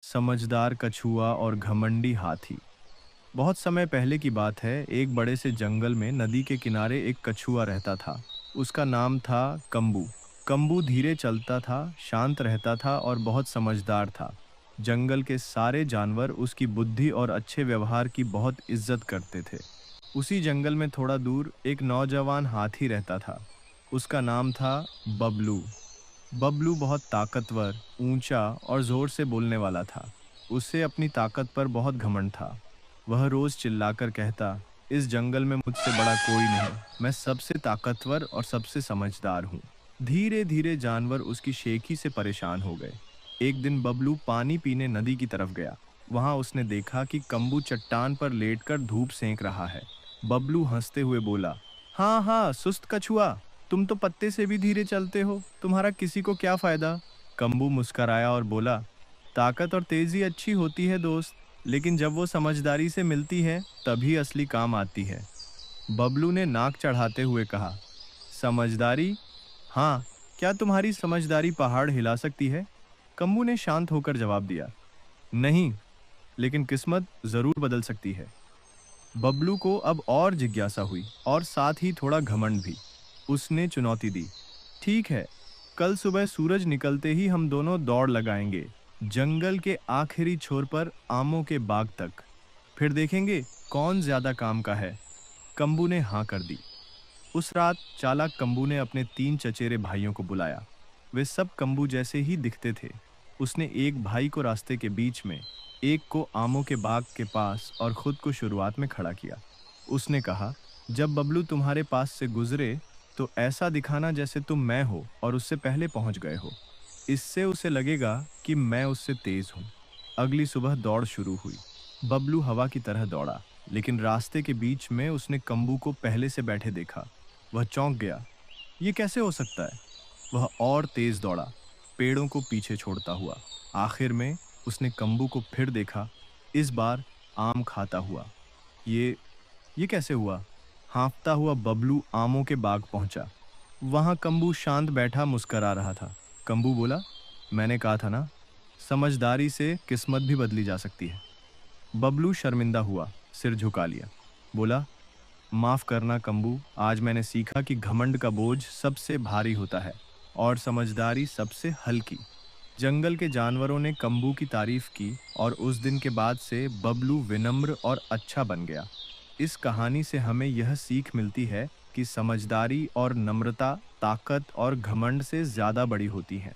समझदार कछुआ और घमंडी हाथी। बहुत समय पहले की बात है। एक बड़े से जंगल में नदी के किनारे एक कछुआ रहता था। उसका नाम था कंबू। कंबू धीरे चलता था, शांत रहता था और बहुत समझदार था। जंगल के सारे जानवर उसकी बुद्धि और अच्छे व्यवहार की बहुत इज्जत करते थे। उसी जंगल में थोड़ा दूर एक नौजवान हाथी रहता था। उसका नाम था बबलू। बबलू बहुत ताकतवर, ऊंचा और जोर से बोलने वाला था। उसे अपनी ताकत पर बहुत घमंड था। वह रोज चिल्लाकर कहता, इस जंगल में मुझसे बड़ा कोई नहीं, मैं सबसे ताकतवर और सबसे समझदार हूँ। धीरे धीरे जानवर उसकी शेखी से परेशान हो गए। एक दिन बबलू पानी पीने नदी की तरफ गया। वहां उसने देखा कि कंबू चट्टान पर लेटकर धूप सेंक रहा है। बबलू हंसते हुए बोला, हाँ हाँ सुस्त कछुआ, तुम तो पत्ते से भी धीरे चलते हो, तुम्हारा किसी को क्या फायदा। कंबू मुस्कराया और बोला, ताकत और तेजी अच्छी होती है दोस्त, लेकिन जब वो समझदारी से मिलती है तभी असली काम आती है। बबलू ने नाक चढ़ाते हुए कहा, समझदारी? हाँ, क्या तुम्हारी समझदारी पहाड़ हिला सकती है? कंबू ने शांत होकर जवाब दिया, नहीं, लेकिन किस्मत जरूर बदल सकती है। बबलू को अब और जिज्ञासा हुई और साथ ही थोड़ा घमंड भी। उसने चुनौती दी, ठीक है, कल सुबह सूरज निकलते ही हम दोनों दौड़ लगाएंगे, जंगल के आखिरी छोर पर आमों के बाग तक। फिर देखेंगे कौन ज्यादा काम का है। कंबू ने हाँ कर दी। उस रात चालाक कंबू ने अपने 3 चचेरे भाइयों को बुलाया। वे सब कंबू जैसे ही दिखते थे। उसने एक भाई को रास्ते के बीच में, एक को आमों के बाग के पास और खुद को शुरुआत में खड़ा किया। उसने कहा, जब बबलू तुम्हारे पास से गुजरे तो ऐसा दिखाना जैसे तुम मैं हो और उससे पहले पहुंच गए हो। इससे उसे लगेगा कि मैं उससे तेज हूं। अगली सुबह दौड़ शुरू हुई। बबलू हवा की तरह दौड़ा, लेकिन रास्ते के बीच में उसने कंबू को पहले से बैठे देखा। वह चौंक गया, ये कैसे हो सकता है। वह और तेज दौड़ा, पेड़ों को पीछे छोड़ता हुआ। आखिर में उसने कंबू को फिर देखा, इस बार आम खाता हुआ। ये ये कैसे हुआ। हाँफता हुआ बबलू आमों के बाग पहुंचा। वहां कंबू शांत बैठा मुस्करा रहा था। कंबू बोला, मैंने कहा था ना, समझदारी से किस्मत भी बदली जा सकती है। बबलू शर्मिंदा हुआ, सिर झुका लिया। बोला, माफ करना कंबू, आज मैंने सीखा कि घमंड का बोझ सबसे भारी होता है और समझदारी सबसे हल्की। जंगल के जानवरों ने कंबू की तारीफ की और उस दिन के बाद से बबलू विनम्र और अच्छा बन गया। इस कहानी से हमें यह सीख मिलती है कि समझदारी और नम्रता ताकत और घमंड से ज्यादा बड़ी होती हैं।